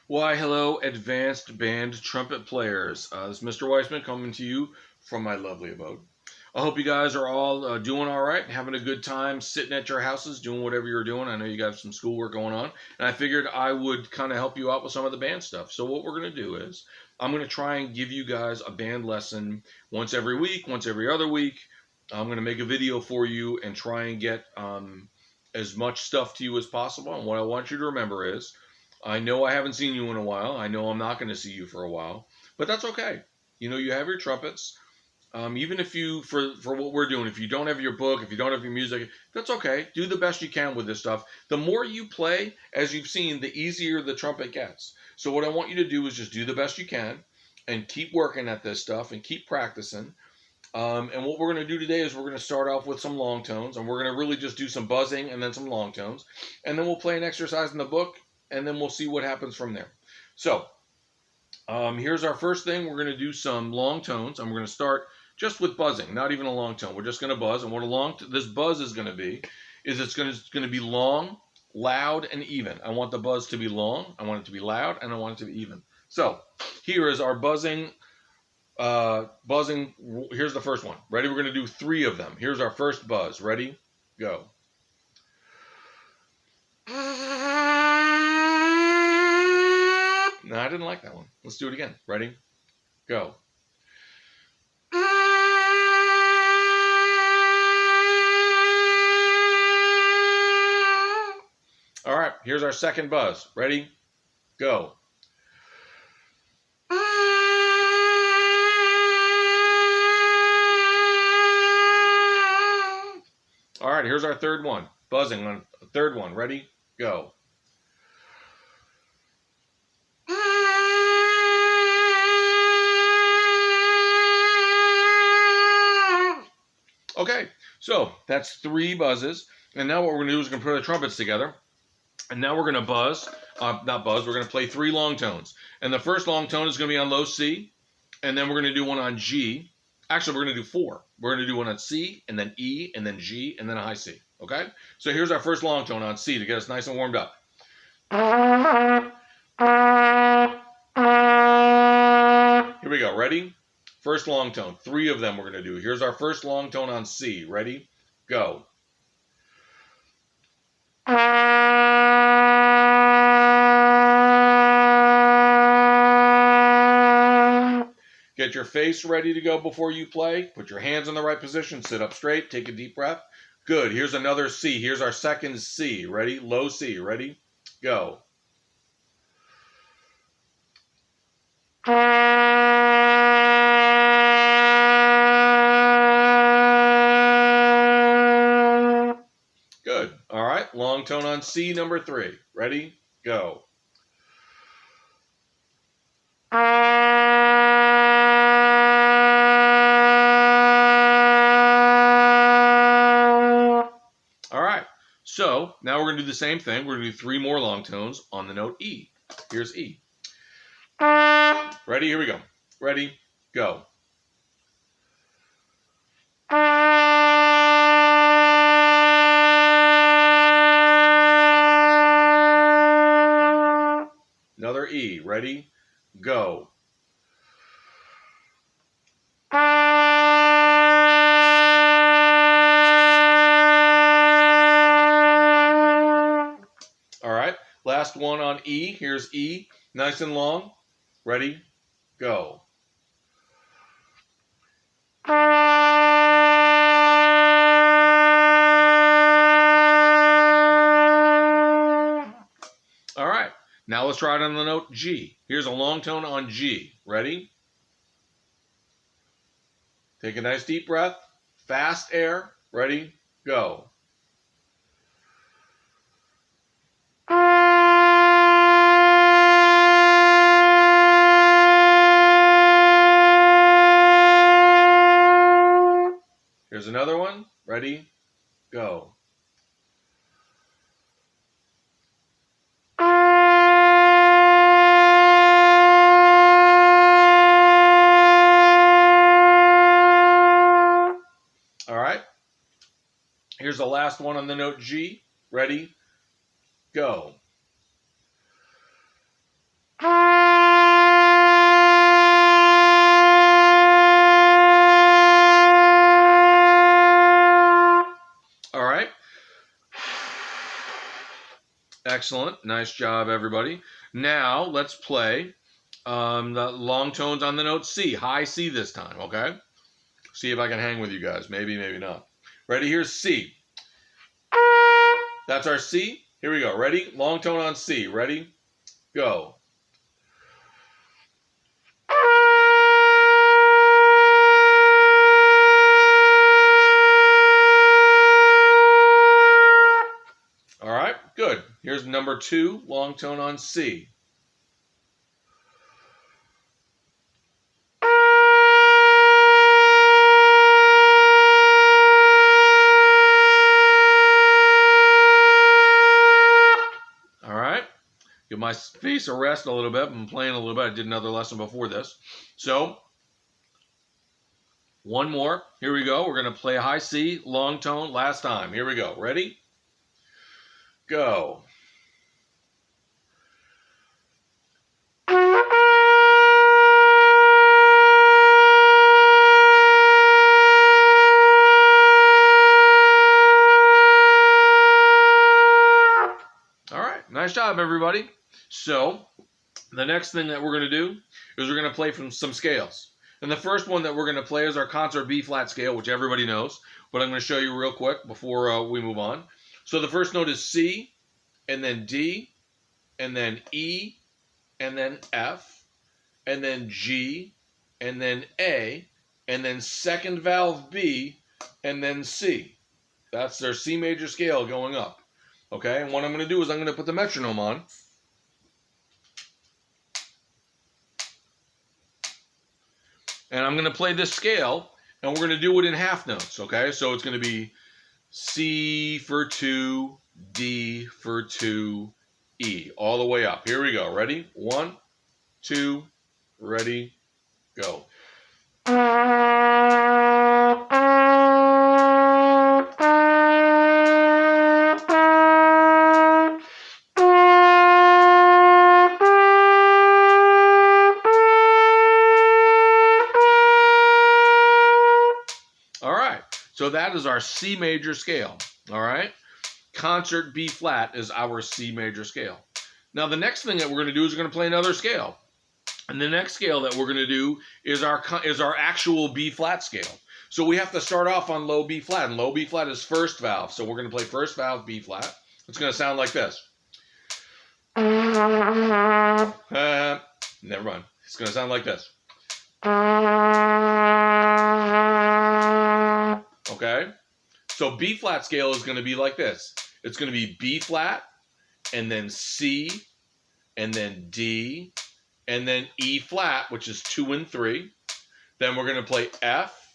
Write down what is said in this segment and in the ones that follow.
Why, hello, advanced band trumpet players. This is Mr. Weissman coming to you from my lovely abode. I hope you guys are all doing all right, having a good time sitting at your houses, doing whatever you're doing. I know you got some schoolwork going on, and I figured I would kind of help you out with some of the band stuff. So, what we're going to do is I'm going to try and give you guys a band lesson once every week, once every other week. I'm going to make a video for you and try and get as much stuff to you as possible. And what I want you to remember is I know I haven't seen you in a while. I know I'm not going to see you for a while, but that's okay. You know, you have your trumpets. Even if you, for what we're doing, if you don't have your book, if you don't have your music, that's okay. Do the best you can with this stuff. The more you play, as you've seen, the easier the trumpet gets. So what I want you to do is just do the best you can and keep working at this stuff and keep practicing. And what we're going to do today is we're going to start off with some long tones, and we're going to really just do some buzzing and then some long tones. And then we'll play an exercise in the book, and then we'll see what happens from there. So here's our first thing. We're going to do some long tones, and we're going to start just with buzzing, not even a long tone. We're just going to buzz, and what this buzz is going to be is it's going to be long, loud, and even. I want the buzz to be long, I want it to be loud, and I want it to be even. So here is our buzzing. Here's the first one. Ready? We're going to do 3 of them. Here's our first buzz. Ready? Go. No, I didn't like that one. Let's do it again. Ready? Go. All right, here's our second buzz. Ready? Go. All right, here's our third one. Buzzing on the third one. Ready? Go. Okay, so that's 3 buzzes. And now what we're going to do is we're going to put the trumpets together. And now we're going to buzz, not buzz, we're going to play 3 long tones. And the first long tone is going to be on low C. And then we're going to do one on G. Actually, we're going to do 4. We're going to do one on C, and then E, and then G, and then a high C. Okay? So here's our first long tone on C to get us nice and warmed up. Here we go. Ready? First long tone. 3 of them we're going to do. Here's our first long tone on C. Ready? Go. Get your face ready to go before you play. Put your hands in the right position. Sit up straight. Take a deep breath. Good. Here's another C. Here's our second C. Ready? Low C. Ready? Go. Good. All right. Long tone on C, number 3. Ready? Go. All right. So now we're going to do the same thing. We're going to do 3 more long tones on the note E. Here's E. Ready? Here we go. Ready? Go. Another E. Ready? Go. All right. Last one on E. Here's E. Nice and long. Ready? Go. All right. Now let's try it on the note G. Here's a long tone on G. Ready? Take a nice deep breath. Fast air. Ready? Go. Here's another one. Ready? Go. All right. Here's the last one on the note G. Ready? Go. Excellent. Nice job, everybody. Now, let's play the long tones on the note C. High C this time, okay? See if I can hang with you guys. Maybe, maybe not. Ready? Here's C. That's our C. Here we go. Ready? Long tone on C. Ready? Go. All right, good. Here's number 2, long tone on C. All right, give my face a rest a little bit. I'm playing a little bit. I did another lesson before this. So, one more. Here we go. We're going to play high C, long tone, last time. Here we go. Ready? Go. All right, nice job, everybody. So, the next thing that we're going to do is we're going to play from some scales. And the first one that we're going to play is our concert B flat scale, which everybody knows, but I'm going to show you real quick before we move on. So the first note is C, and then D, and then E, and then F, and then G, and then A, and then second valve B, and then C. That's their C major scale going up. Okay, and what I'm going to do is I'm going to put the metronome on. And I'm going to play this scale, and we're going to do it in half notes, okay? So it's going to be C for 2, D for 2, E, all the way up. Here we go. Ready? 1, 2, ready, go. All right, so that is our C major scale, all right? Concert B flat is our C major scale. Now, the next thing that we're going to do is we're going to play another scale. And the next scale that we're going to do is our actual B flat scale. So we have to start off on low B flat, and low B flat is first valve. So we're going to play first valve B flat. It's going to sound like this. Never mind. It's going to sound like this. Okay? So B flat scale is going to be like this. It's going to be B flat, and then C, and then D, and then E flat, which is 2 and 3. Then we're going to play F,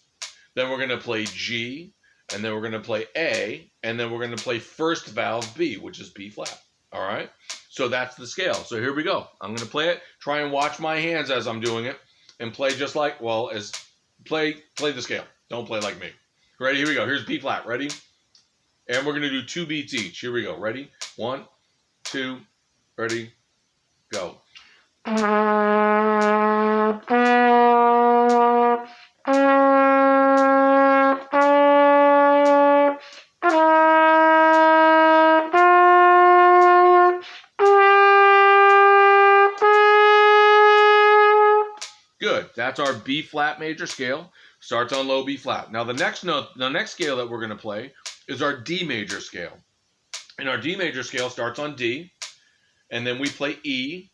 then we're going to play G, and then we're going to play A, and then we're going to play first valve B, which is B flat. All right? So that's the scale. So here we go. I'm going to play it. Try and watch my hands as I'm doing it, and play just like, well, as play the scale. Don't play like me. Ready? Here we go. Here's B flat. Ready? And we're going to do 2 beats each. Here we go. Ready? 1, 2, ready, go. Good. That's our B flat major scale. Starts on low B flat. Now the next note, the next scale that we're going to play is our D major scale. And our D major scale starts on D, and then we play E,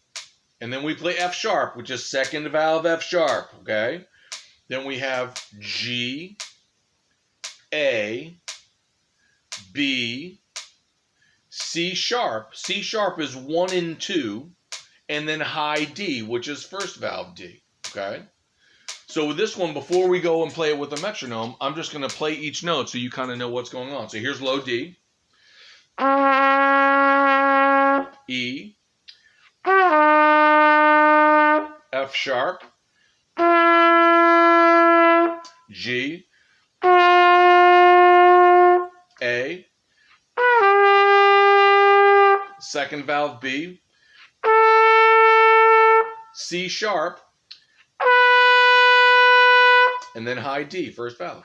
and then we play F sharp, which is second valve F sharp, okay? Then we have G, A, B, C sharp. C sharp is 1 and 2, and then high D, which is first valve D, okay? So with this one, before we go and play it with a metronome, I'm just going to play each note so you kind of know what's going on. So here's low D, E, F sharp, G, A, second valve B, C sharp, and then high D, first valve.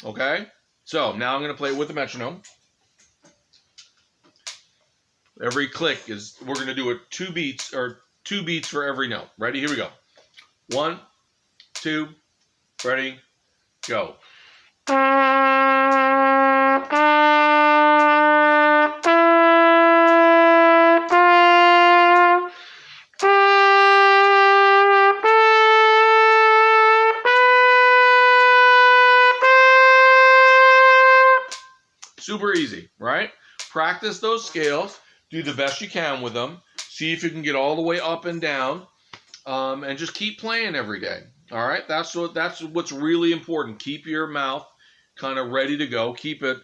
Okay? So now I'm going to play it with the metronome. Every click is, we're going to do it 2 beats, or 2 beats for every note. Ready? Here we go. 1, 2, ready, go. Super easy, right? Practice those scales. Do the best you can with them. See if you can get all the way up and down, and just keep playing every day. All right, that's what's really important. Keep your mouth kind of ready to go. Keep it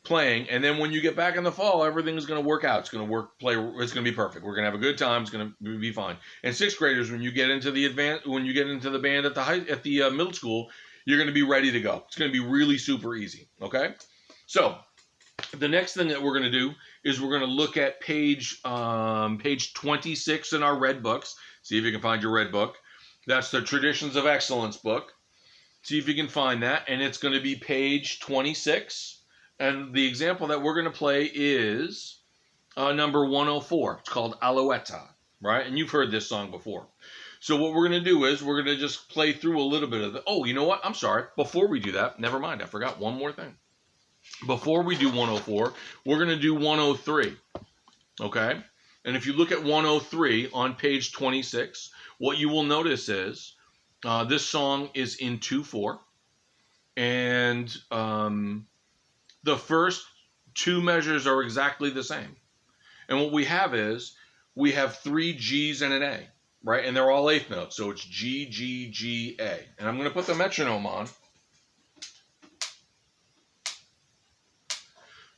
playing, and then when you get back in the fall, everything's going to work out. It's going to It's going to be perfect. We're going to have a good time. It's going to be fine. And sixth graders, when you get into the band at the middle school, you're going to be ready to go. It's going to be really super easy. Okay, so the next thing that we're going to do is we're going to look at page 26 in our red books. See if you can find your red book. That's the Traditions of Excellence book. See if you can find that, and it's going to be page 26. And the example that we're going to play is number 104. It's called Alouetta, right? And you've heard this song before. So what we're going to do is we're going to just play through a little bit of it. Oh, you know what? I'm sorry. Before we do that, never mind. I forgot one more thing. Before we do 104, we're going to do 103, okay? And if you look at 103 on page 26, what you will notice is this song is in 2/4, and the first 2 measures are exactly the same. And what we have is we have 3 G's and an A, right? And they're all 8th notes, so it's G, G, G, A. And I'm going to put the metronome on,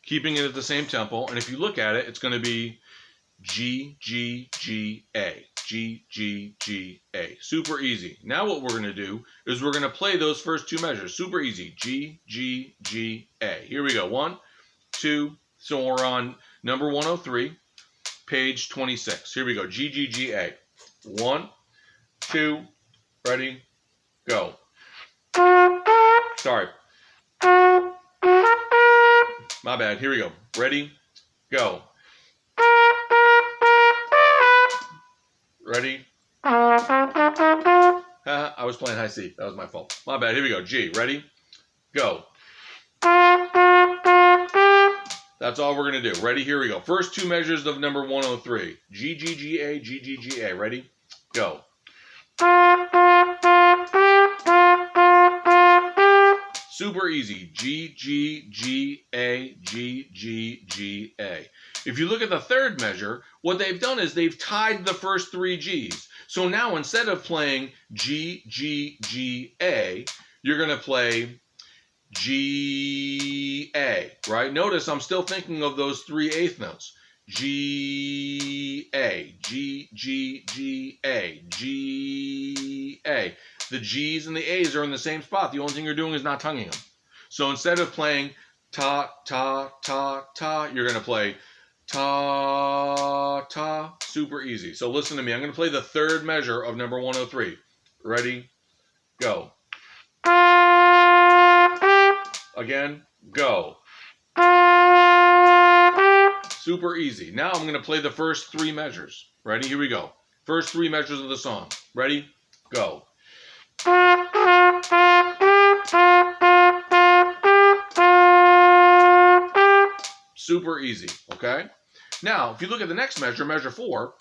keeping it at the same tempo. And if you look at it, it's going to be G, G, G, A. G, G, G, A. Super easy. Now what we're going to do is we're going to play those first 2 measures. Super easy. G, G, G, A. Here we go. 1, 2. So we're on number 103, page 26. Here we go. G, G, G, A. 1, 2, ready, go. Sorry. My bad. Here we go. Ready, go. Ready? I was playing high C. That was my fault. My bad. Here we go. G. Ready? Go. That's all we're going to do. Ready? Here we go. First 2 measures of number 103. G, G, G, A, G, G, G, A. Ready? Go. Super easy. G, G, G, A, G, G, G, A. If you look at the third measure, what they've done is they've tied the first 3 G's. So now instead of playing G, G, G, A, you're going to play G, A, right? Notice I'm still thinking of those 3 8th notes. G, A, G, G, G, A, G, A. The G's and the A's are in the same spot. The only thing you're doing is not tonguing them. So instead of playing ta, ta, ta, ta, you're going to play ta, ta. Super easy. So listen to me. I'm going to play the third measure of number 103. Ready? Go. Again, go. Super easy. Now I'm going to play the first 3 measures. Ready? Here we go. First 3 measures of the song. Ready? Go. Super easy, okay? Now, if you look at the next measure, measure 4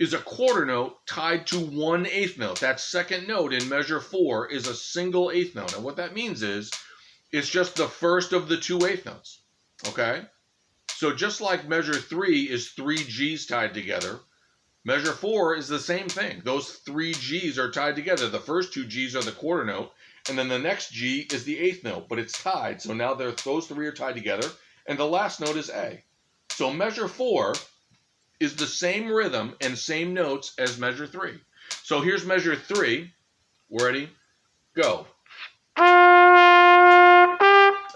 is a quarter note tied to 1 8th note. That second note in measure 4 is a single 8th note. And what that means is it's just the first of the 2 8th notes, okay? So just like measure 3 is 3 G's tied together, measure 4 is the same thing. Those 3 G's are tied together. The first 2 G's are the quarter note, and then the next G is the 8th note, but it's tied. So now those 3 are tied together, and the last note is A. So measure 4 is the same rhythm and same notes as measure 3. So here's measure 3. Ready? Go.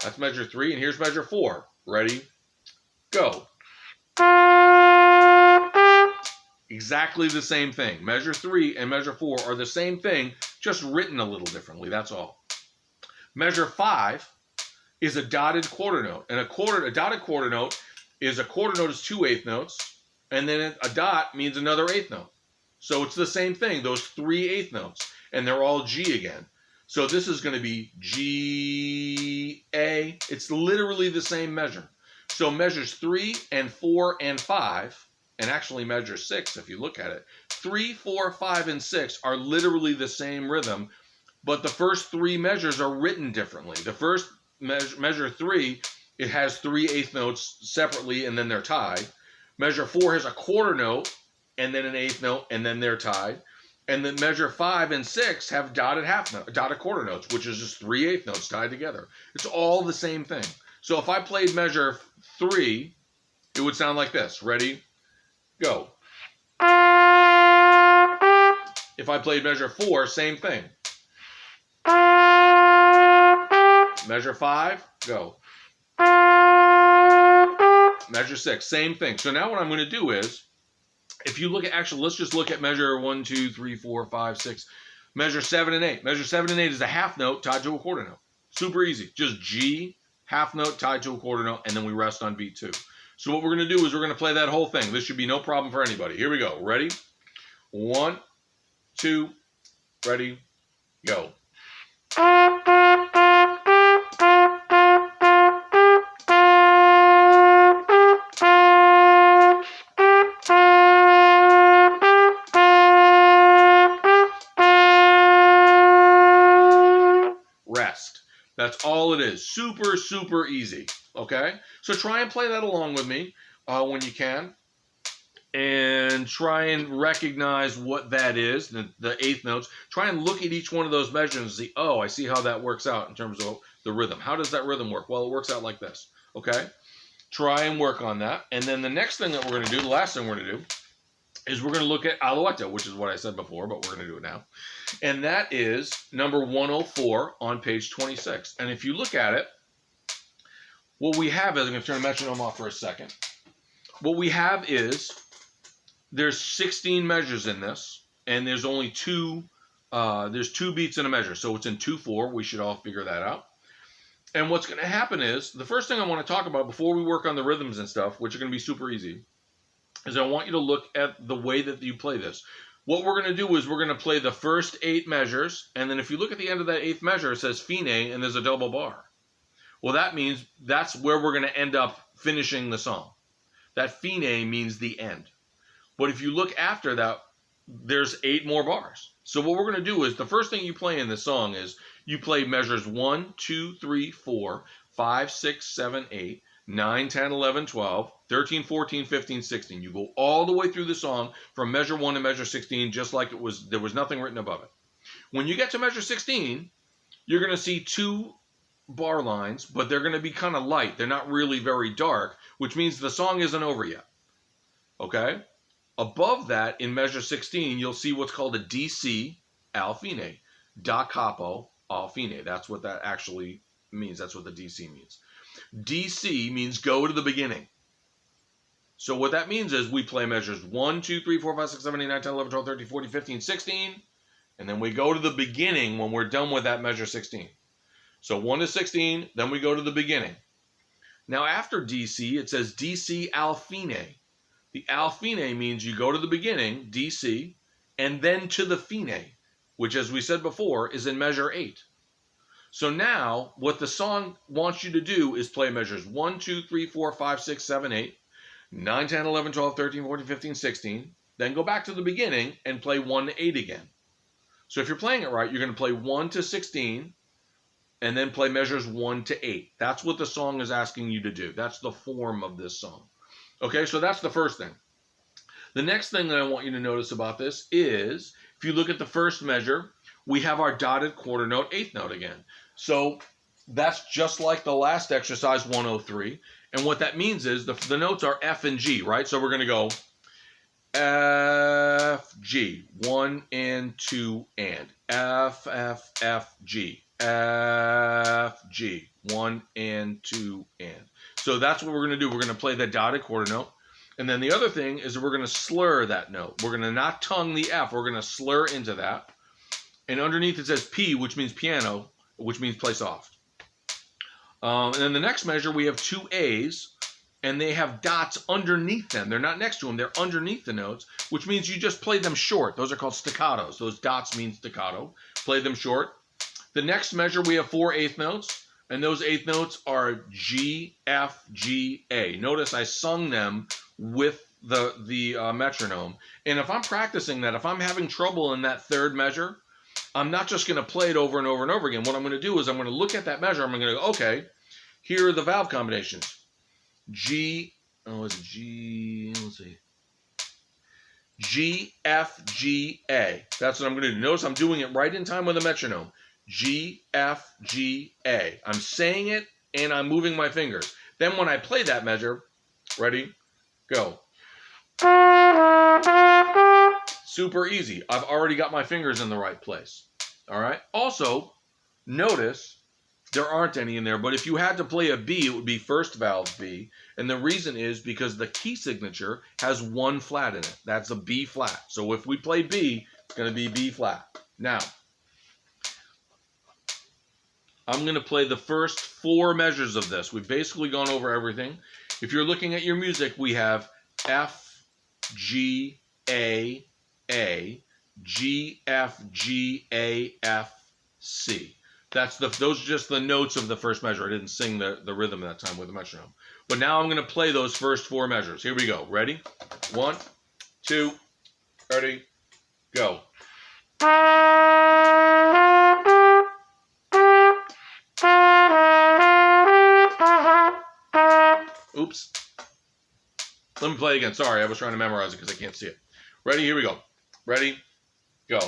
That's measure 3, and here's measure 4. Ready? Go. Exactly the same thing. Measure 3 and measure 4 are the same thing, just written a little differently. That's all. Measure 5 is a dotted quarter note. And a dotted quarter note is a quarter note is 2 eighth notes, and then a dot means another eighth note. So it's the same thing, those 3 eighth notes, and they're all G again. So this is going to be G, A. It's literally the same measure. So measures 3 and 4 and 5, and actually measure 6 if you look at it. 3, 4, 5, and 6 are literally the same rhythm, but the first 3 measures are written differently. The first measure 3, it has 3 eighth notes separately, and then they're tied. Measure 4 has a quarter note, and then an eighth note, and then they're tied. And then measure 5 and 6 have dotted quarter notes, which is just 3 eighth notes tied together. It's all the same thing. So if I played measure 3, it would sound like this. Ready? Go. If I played measure 4, same thing. Measure 5, go. Measure 6, same thing. So now what I'm going to do is, if you look at, actually, let's just look at measure 1, 2, 3, 4, 5, 6. Measure 7 and 8. Measure 7 and 8 is a half note tied to a quarter note. Super easy. Just G, half note tied to a quarter note, and then we rest on beat 2. So what we're going to do is we're going to play that whole thing. This should be no problem for anybody. Here we go. Ready? 1, 2, ready, go. Rest. That's all it is. Super, super easy. Okay? So try and play that along with me when you can. And try and recognize what that is, the eighth notes. Try and look at each one of those measures and see, oh, I see how that works out in terms of the rhythm. How does that rhythm work? Well, it works out like this. Okay? Try and work on that. And then the next thing that we're going to do, the last thing we're going to do, is we're going to look at Alouette, which is what I said before, but we're going to do it now. And that is number 104 on page 26. And if you look at it, what we have is, I'm going to turn the metronome off for a second. What we have is, there's 16 measures in this, and there's only there's 2 beats in a measure. So it's in 2/4. We should all figure that out. And what's going to happen is, the first thing I want to talk about before we work on the rhythms and stuff, which are going to be super easy, is I want you to look at the way that you play this. What we're going to do is we're going to play the first 8 measures, and then if you look at the end of that 8th measure, it says fine, and there's a double bar. Well, that means that's where we're going to end up finishing the song. That fine means the end. But if you look after that, there's 8 more bars. So what we're going to do is, the first thing you play in this song is, you play measures 1, 2, 3, 4, 5, 6, 7, 8, 9, 10, 11, 12, 13, 14, 15, 16. You go all the way through the song from measure 1 to measure 16, just like there was nothing written above it. When you get to measure 16, you're going to see 2 bar lines, but they're going to be kind of light. They're not really very dark, which means the song isn't over yet. Okay? Above that, in measure 16, you'll see what's called a DC al fine. Da capo al fine. That's what that actually means. That's what the DC means. DC means go to the beginning. So what that means is we play measures 1, 2, 3, 4, 5, 6, 7, 8, 9, 10, 11, 12, 13, 14, 15, 16, and then we go to the beginning when we're done with that measure 16. So 1 to 16, then we go to the beginning. Now after DC, it says DC al fine. The al fine means you go to the beginning, DC, and then to the fine, which, as we said before, is in measure 8. So now, what the song wants you to do is play measures 1, 2, 3, 4, 5, 6, 7, 8, 9, 10, 11, 12, 13, 14, 15, 16, then go back to the beginning and play 1 to 8 again. So if you're playing it right, you're going to play 1 to 16, and then play measures 1 to 8. That's what the song is asking you to do. That's the form of this song. Okay, so that's the first thing. The next thing that I want you to notice about this is, if you look at the first measure, we have our dotted quarter note, 8th note again. So that's just like the last exercise, 103. And what that means is the notes are F and G, right? So we're going to go F, G, 1 and 2 and. F, F, F, G. F, G, 1 and 2 and. So that's what we're going to do. We're going to play the dotted quarter note. And then the other thing is we're going to slur that note. We're going to not tongue the F. We're going to slur into that. And underneath it says P, which means piano, which means play soft. And then the next measure, we have two A's, and they have dots underneath them. They're not next to them, they're underneath the notes, which means you just play them short. Those are called staccatos. Those dots mean staccato. Play them short. The next measure, we have 4 eighth notes, and those eighth notes are G, F, G, A. Notice I sung them with the metronome. And if I'm practicing that, if I'm having trouble in that third measure, I'm not just going to play it over and over and over again. What I'm going to do is I'm going to look at that measure. I'm going to go, okay, here are the valve combinations. G, let's see. G, F, G, A. That's what I'm going to do. Notice I'm doing it right in time with a metronome. G, F, G, A. I'm saying it and I'm moving my fingers. Then when I play that measure, ready, go. Super easy. I've already got my fingers in the right place. All right. Also, notice there aren't any in there, but if you had to play a B, it would be first valve B. And the reason is because the key signature has 1 flat in it. That's a B flat. So if we play B, it's going to be B flat. Now, I'm going to play the first 4 measures of this. We've basically gone over everything. If you're looking at your music, we have F, G, A, G, F, G, A, F, C. Those are just the notes of the first measure. I didn't sing the rhythm that time with the metronome. But now I'm going to play those first 4 measures. Here we go. Ready? 1, 2, ready, go. Oops. Let me play again. Sorry, I was trying to memorize it because I can't see it. Ready? Here we go. Ready? Go.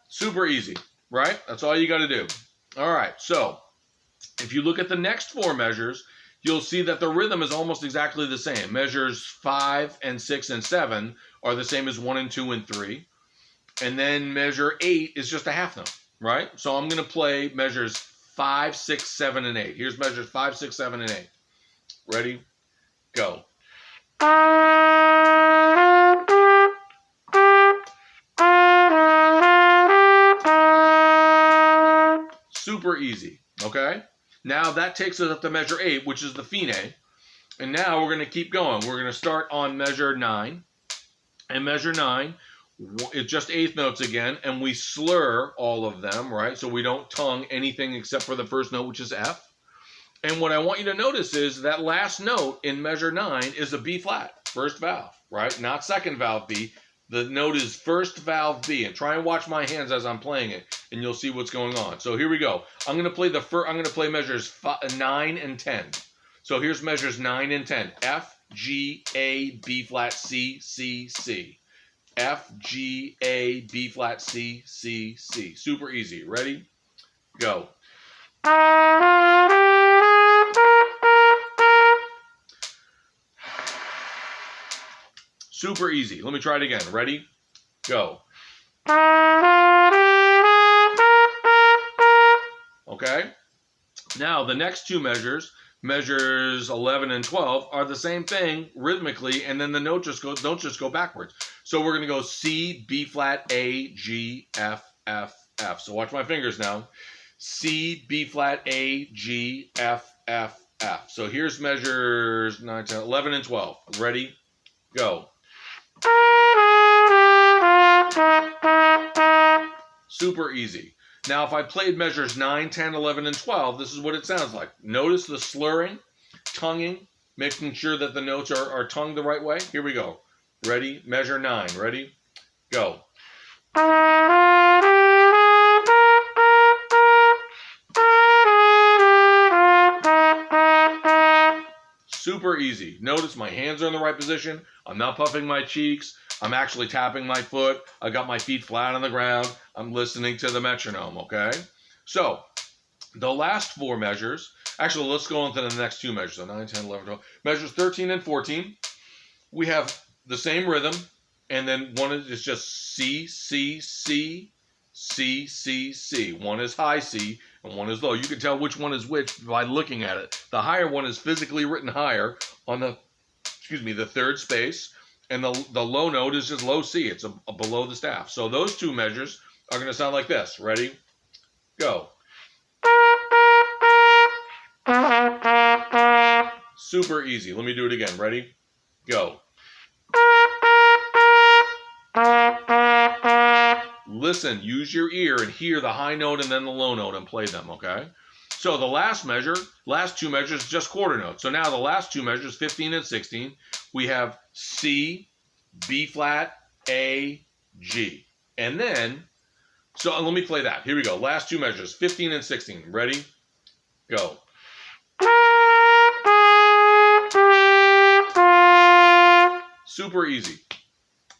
Super easy, right? That's all you got to do. All right, so if you look at the next 4 measures, you'll see that the rhythm is almost exactly the same. Measures 5 and 6 and 7 are the same as 1 and 2 and 3. And then measure 8 is just a half note, right? So I'm going to play measures 5, 6, 7, and 8. Here's measures 5, 6, 7, and 8. Ready? Go. Super easy, okay? Now that takes us up to measure 8, which is the fine. And now we're going to keep going. We're going to start on measure 9. And measure 9, it's just eighth notes again, and we slur all of them, right? So we don't tongue anything except for the first note, which is F. And what I want you to notice is that last note in measure 9 is a B flat, first valve, right? Not second valve B. The note is first valve B. And try and watch my hands as I'm playing it, and you'll see what's going on. So here we go. I'm going to play measures 9 and 10. So here's measures 9 and 10. F, G, A, B flat, C, C, C. F, G, A, B flat, C, C, C. Super easy. Ready? Go. Super easy. Let me try it again. Ready? Go. Okay? Now, the next 2 measures, measures 11 and 12, are the same thing rhythmically, and then the note don't just go backwards. So we're going to go C, B flat, A, G, F, F, F. So watch my fingers now. C, B flat, A, G, F, F, F. So here's measures 9, 10, 11, and 12. Ready? Go. Super easy. Now, if I played measures 9, 10, 11, and 12, this is what it sounds like. Notice the slurring, tonguing, making sure that the notes are tongued the right way. Here we go. Ready? Measure 9. Ready? Go. Super easy. Notice my hands are in the right position. I'm not puffing my cheeks. I'm actually tapping my foot. I got my feet flat on the ground. I'm listening to the metronome, okay? So, the last 4 measures, actually, let's go on to the next 2 measures. So 9, 10, 11, 12. Measures 13 and 14, we have the same rhythm, and then one is just C, C, C, C, C, C. One is high C, and one is low. You can tell which one is which by looking at it. The higher one is physically written higher on the third space. and the low note is just low C. It's a below the staff. So those two measures are going to sound like this. Ready? Go. Super easy. Let me do it again. Ready? Go. Listen, use your ear and hear the high note and then the low note and play them, okay? So the last two measures, just quarter notes. So now the last two measures, 15 and 16, we have C, B flat, A, G. And then, so let me play that. Here we go. Last two measures, 15 and 16. Ready? Go. Super easy.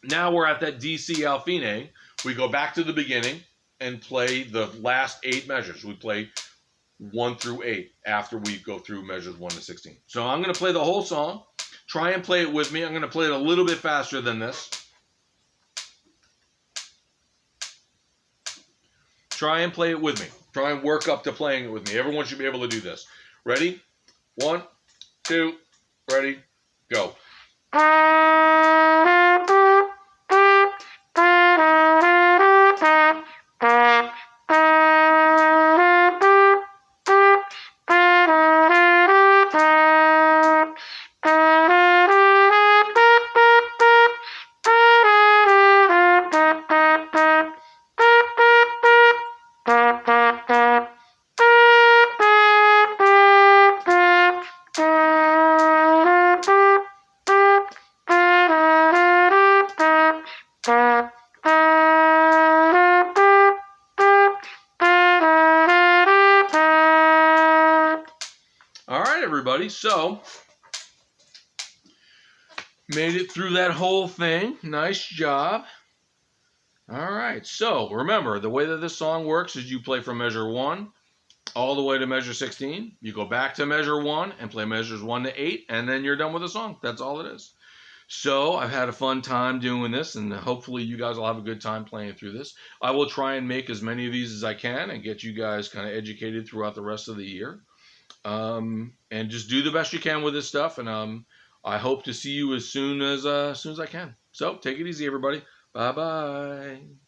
Now we're at that D, C, Al fine. We go back to the beginning and play the last 8 measures. We play 1 through 8 after we go through measures 1 to 16. So I'm going to play the whole song. Try and play it with me. I'm going to play it a little bit faster than this. Try and play it with me. Try and work up to playing it with me. Everyone should be able to do this. Ready? 1, 2, ready, go. All right, everybody. So, made it through that whole thing. Nice job. All right. So, remember, the way that this song works is you play from measure 1 all the way to measure 16. You go back to measure 1 and play measures 1 to 8, and then you're done with the song. That's all it is. So, I've had a fun time doing this, and hopefully you guys will have a good time playing through this. I will try and make as many of these as I can and get you guys kind of educated throughout the rest of the year. And just do the best you can with this stuff. And I hope to see you as soon as I can. So take it easy, everybody. Bye bye.